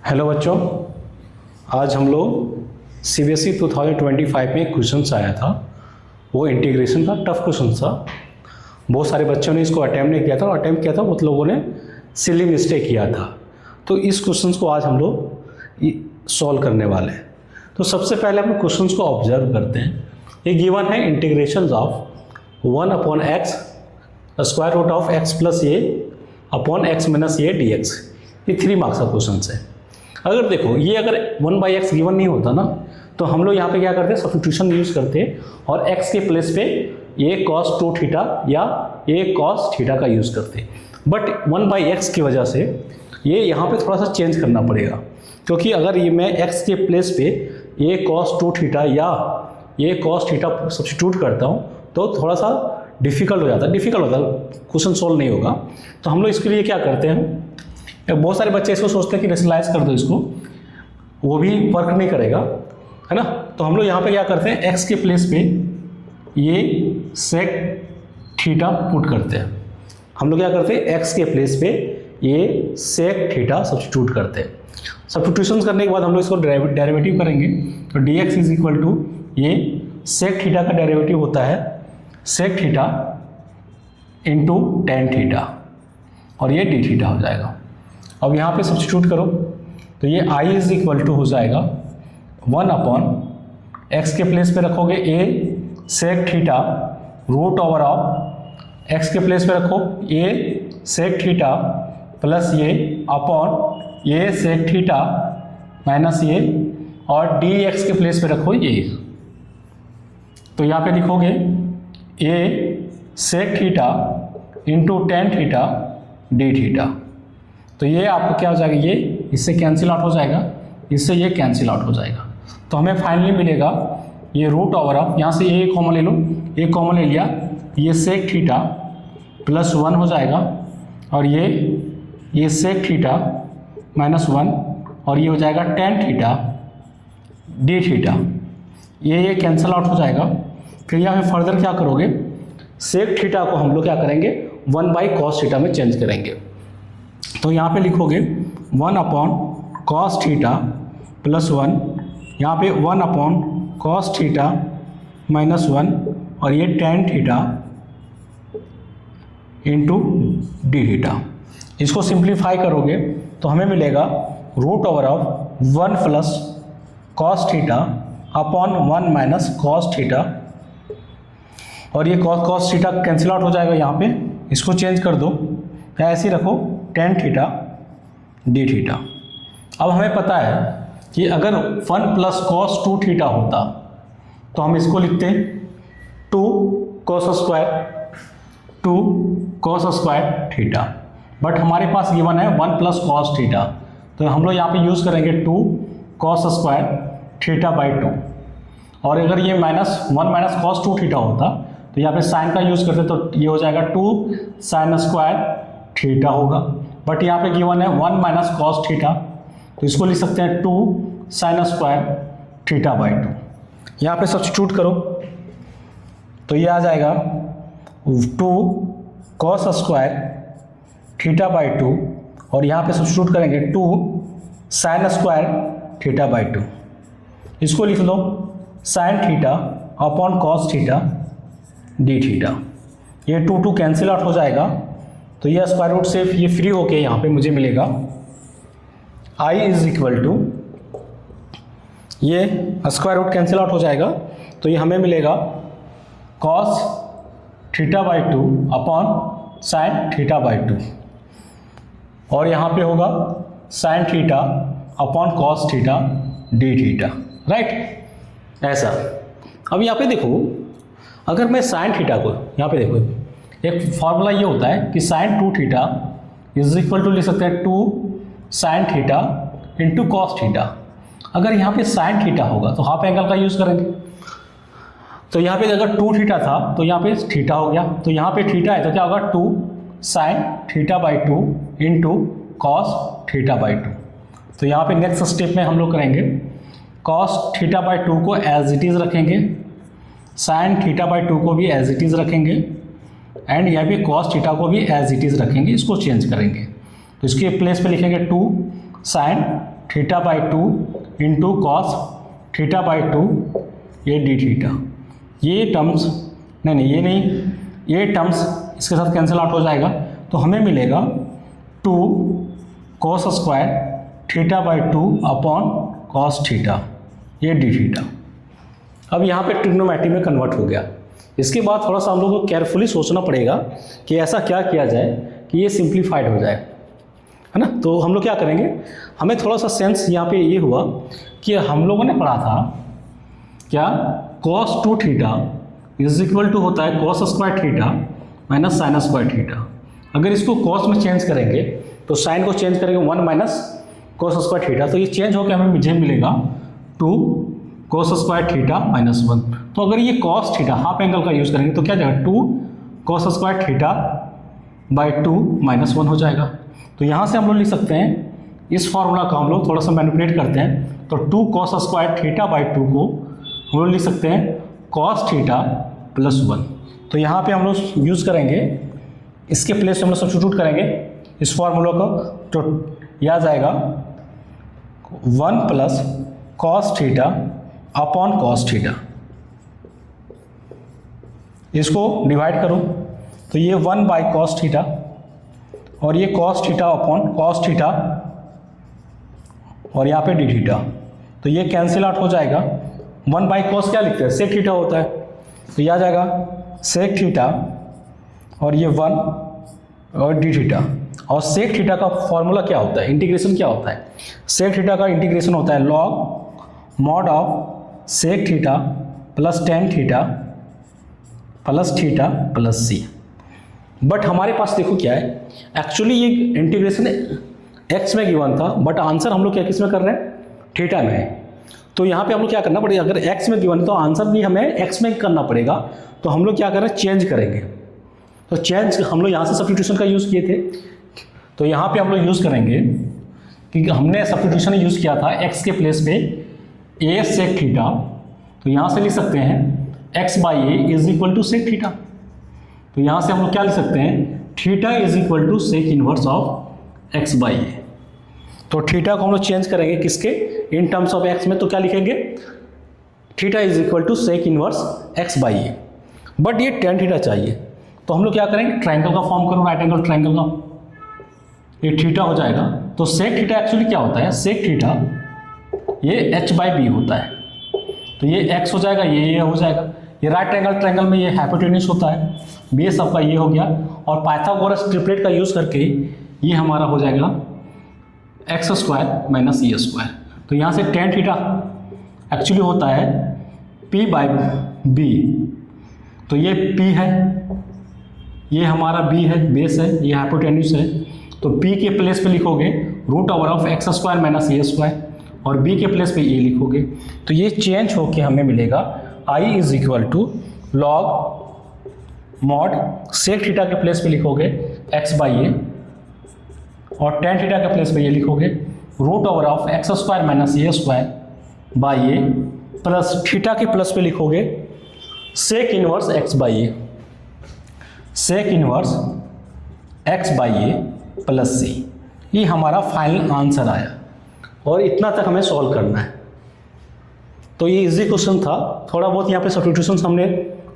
Hello बच्चों, आज हम लोग सीबीएसई 2025 में एक क्वेश्चन आया था। वो इंटीग्रेशन का टफ क्वेश्चन था। बहुत सारे बच्चों ने इसको अटैम्प्ट नहीं किया था और अटैम्प्ट किया था बहुत लोगों ने सिली मिस्टेक किया था। तो इस क्वेश्चन को आज हम लोग सॉल्व करने वाले हैं। तो सबसे पहले हम क्वेश्चन को ऑब्जर्व करते हैं। ये गिवन है integration of 1/x square root of x plus A upon x minus A D X. ये 3 मार्क्स का क्वेश्चन है। अगर देखो ये अगर 1/x गिवन नहीं होता ना तो हम लोग यहाँ पे क्या करते हैं, सब्स्टिट्यूशन यूज करते और x के प्लेस पे a cos 2 थीटा या a cos थीटा का यूज करते। बट 1/x की वजह से ये यहाँ पे थोड़ा सा चेंज करना पड़ेगा, क्योंकि अगर ये मैं x के प्लेस पे a cos 2 थीटा या a cos थीटा सब्स्टिट्यूट करता हूँ तो थोड़ा सा डिफिकल्ट हो जाता है, क्वेश्चन सोल्व नहीं होगा। तो हम लोग इसके लिए क्या करते हैं, बहुत सारे बच्चे इसको सोचते हैं कि रेशनलाइज कर दो इसको, वो भी वर्क नहीं करेगा, है ना। तो हम लोग यहाँ पे क्या करते हैं, x के प्लेस पे ये sec थीटा पुट करते हैं। हम लोग क्या करते हैं, x के प्लेस पे ये sec थीटा सब्स्टिट्यूट करते हैं। सब्स्टिट्यूशन करने के बाद हम लोग इसको डेरिवेटिव करेंगे। तो dx इज इक्वल टू ये sec थीटा का डेरिवेटिव होता है sec theta into tan theta और ये d थीटा हो जाएगा। अब यहाँ पे सब्स्टिट्यूट करो तो ये i इज इक्वल टू हो जाएगा 1/x के प्लेस पे रखोगे a sec theta root over of x के प्लेस पे रखो a sec थीटा प्लस ये upon a sec theta minus ये और dx के प्लेस पे रखो ये। तो यहाँ पे लिखोगे a sec theta into tan theta d theta. तो ये आपको क्या हो जाएगा, ये इससे कैंसिल आउट हो जाएगा, इससे ये कैंसिल आउट हो जाएगा। तो हमें फाइनली मिलेगा ये रूट ओवर ऑफ, यहाँ से ये कॉमन ले लो, एक कॉमन ले लिया, ये सेक थीटा प्लस 1 हो जाएगा और ये सेक थीटा माइनस 1 और ये हो जाएगा tan थीटा डी थीटा। ये कैंसिल आउट हो जाएगा। फिर यहाँ पे फर्दर क्या करोगे, सेक थीटा को हम लोग क्या करेंगे 1/cos थीटा में चेंज करेंगे। तो यहाँ पे लिखोगे 1/cos थीटा प्लस 1, यहाँ पे 1/cos थीटा माइनस 1 और ये tan theta into D theta. इसको सिंप्लीफाई करोगे तो हमें मिलेगा root over of 1 plus cos theta upon 1 minus cos theta और ये cos थीटा कैंसिल आउट हो जाएगा। यहाँ पे इसको चेंज कर दो या ऐसे ही रखो tan थीटा डी थीटा। अब हमें पता है कि अगर 1 प्लस cos 2 थीटा होता तो हम इसको लिखते 2 cos स्क्वायर थीटा। बट हमारे पास गिवन है 1 प्लस cos थीटा, तो हम लोग यहाँ पे यूज़ करेंगे 2 cos स्क्वायर थीटा बाई 2। और अगर ये 1 माइनस cos 2 थीटा होता तो यहाँ पे साइन का यूज़ करते तो ये हो जाएगा 2 sin स्क्वायर थीटा होगा। बट यहाँ पे गिवन है 1 माइनस cos थीटा, तो इसको लिख सकते हैं 2 sin स्क्वायर थीटा बाई 2। यहाँ पे सब्स्टिट्यूट करो तो ये आ जाएगा 2 cos स्क्वायर थीटा बाई 2 और यहाँ पे सब्स्टिट्यूट करेंगे 2 sin स्क्वायर थीटा बाई 2। इसको लिख लो sin theta upon cos theta D theta. ये 2 कैंसिल आउट हो जाएगा तो ये स्क्वायर रूट से ये फ्री होके यहाँ पे मुझे मिलेगा i इज इक्वल टू, ये स्क्वायर रूट कैंसिल आउट हो जाएगा तो ये हमें मिलेगा cos theta by 2 upon sin theta by 2 और यहाँ पे होगा sin theta upon cos theta D theta, right. ऐसा अब यहाँ पे देखो, अगर मैं sin थीटा को यहाँ पे देखो, एक फॉर्मूला ये होता है कि sin 2 theta is equal to लिख सकते हैं 2 sin theta into cos theta. अगर यहाँ पे sin थीटा होगा तो हाफ एंगल का यूज़ करेंगे। तो यहाँ पे अगर 2 थीटा था तो यहाँ पे थीटा हो गया, तो यहाँ पे थीटा है तो क्या होगा 2 sin theta by 2 into cos theta by 2। तो यहाँ पे नेक्स्ट स्टेप में हम लोग करेंगे cos थीटा बाई 2 को एज इट इज़ रखेंगे, sin थीटा बाई 2 को भी एज इट इज़ रखेंगे एंड यहाँ पे cos थीटा को भी एज इट इज़ रखेंगे, इसको चेंज करेंगे। तो इसके प्लेस पे लिखेंगे 2 sin theta by 2 into cos theta by 2 ये डी थीटा। ये टर्म्स ये टर्म्स इसके साथ कैंसिल आउट हो जाएगा, तो हमें मिलेगा 2 cos square theta by 2 upon cos theta ये डी थीटा। अब यहाँ पे ट्रिग्नोमेट्री में कन्वर्ट हो गया। इसके बाद थोड़ा सा हम लोग को केयरफुली सोचना पड़ेगा कि ऐसा क्या किया जाए कि ये सिंप्लीफाइड हो जाए, है ना। तो हम लोग क्या करेंगे, हमें थोड़ा सा सेंस यहाँ पे ये हुआ कि हम लोगों ने पढ़ा था क्या, cos 2 theta is equal to होता है cos square theta minus sine square theta. अगर इसको cos में चेंज करेंगे तो साइन को चेंज करेंगे 1 माइनस cos स्क्वायर थीटा, तो ये चेंज होकर हमें मुझे मिलेगा 2 cos स्क्वायर थीटा माइनस 1। तो अगर ये cos थीटा हाफ एंगल का यूज़ करेंगे तो क्या जाएगा 2 cos square theta by 2 minus 1 हो जाएगा। तो यहाँ से हम लोग लिख सकते हैं, इस फॉर्मूला का हम लोग थोड़ा सा मैनिपुलेट करते हैं, तो 2 cos स्क्वायर थीटा बाई 2 को हम लोग लिख सकते हैं cos थीटा प्लस 1। तो यहाँ पे हम लोग यूज़ करेंगे, इसके प्लेस हम लोग सब्स्टिट्यूट करेंगे इस फॉर्मूला को, तो यह आ जाएगा 1 plus cos theta upon cos theta. इसको डिवाइड करो तो ये 1 बाई cos थीटा और ये cos theta upon cos theta और यहाँ पे डी थीटा, तो ये कैंसिल आउट हो जाएगा। 1 बाई cos क्या लिखते हैं, सेक थीटा होता है, तो यह आ जाएगा सेक थीटा और ये 1 और डी थीटा। और सेक थीटा का फॉर्मूला क्या होता है, इंटीग्रेशन क्या होता है, सेक थीटा का इंटीग्रेशन होता है log mod of sec theta plus tan theta plus theta plus C. But हमारे पास देखो क्या है, एक्चुअली ये इंटीग्रेशन एक्स में गिवन था, बट आंसर हम लोग क्या किस में कर रहे हैं, थीटा में है। तो यहाँ पे हम लोग क्या करना पड़ेगा, अगर एक्स में गिवन है तो आंसर भी हमें एक्स में करना पड़ेगा। तो हम लोग क्या कर रहे हैं, चेंज करेंगे। तो चेंज हम लोग यहाँ से सब्स्टिट्यूशन का यूज़ किए थे, तो यहाँ पे हम लोग यूज़ करेंगे क्योंकि हमने सब्स्टिट्यूशन यूज़ किया था एक्स के प्लेस पे ए सेक थीटा, तो यहाँ से लिख सकते हैं x by a is equal to sec theta. तो यहाँ से हम लोग क्या लिख सकते हैं, theta is equal to sec inverse of x by a. तो थीटा को हम लोग चेंज करेंगे किसके, इन टर्म्स ऑफ एक्स में, तो क्या लिखेंगे, theta is equal to sec inverse x by A. But ये टेन थीटा चाहिए, तो हम लोग क्या करेंगे, ट्रायंगल का फॉर्म करो, राइट एंगल ट्रायंगल का, ये थीटा हो जाएगा। तो सेक थीटा एक्चुअली क्या होता है, सेक थीटा ये एच बाई बी होता है, तो ये एक्स हो जाएगा, ये हो जाएगा। ये राइट एंगल ट्रायंगल में ये हाइपोटेन्यूस होता है, बेस सबका ये हो गया, और पाइथागोरस ट्रिपलेट का यूज़ करके ये हमारा हो जाएगा x square minus E square. तो यहाँ से टेन थीटा एक्चुअली होता है पी बाई बी, तो ये पी है, ये हमारा बी है, बेस है, ये हाइपोटेन्यूस है। तो पी के प्लेस पे लिखोगे root over of x square minus a square, और बी के प्लेस पे ए लिखोगे, तो ये चेंज होके हमें मिलेगा I is equal to log mod sec theta के प्लेस पे लिखोगे एक्स बाई ए, और टेन थीटा के प्लेस पे ये लिखोगे root over of x square minus a square by a, plus theta के प्लस पे लिखोगे sec inverse x by a, sec inverse x by a plus c. ये हमारा फाइनल आंसर आया, और इतना तक हमें सॉल्व करना है। तो ये इजी क्वेश्चन था, थोड़ा बहुत यहाँ पे सब्स्टिट्यूशन हमने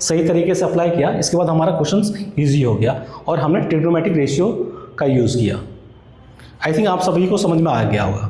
सही तरीके से अप्लाई किया, इसके बाद हमारा क्वेश्चन इजी हो गया और हमने ट्रिग्नोमेट्रिक रेशियो का यूज़ किया। आई थिंक आप सभी को समझ में आ गया होगा।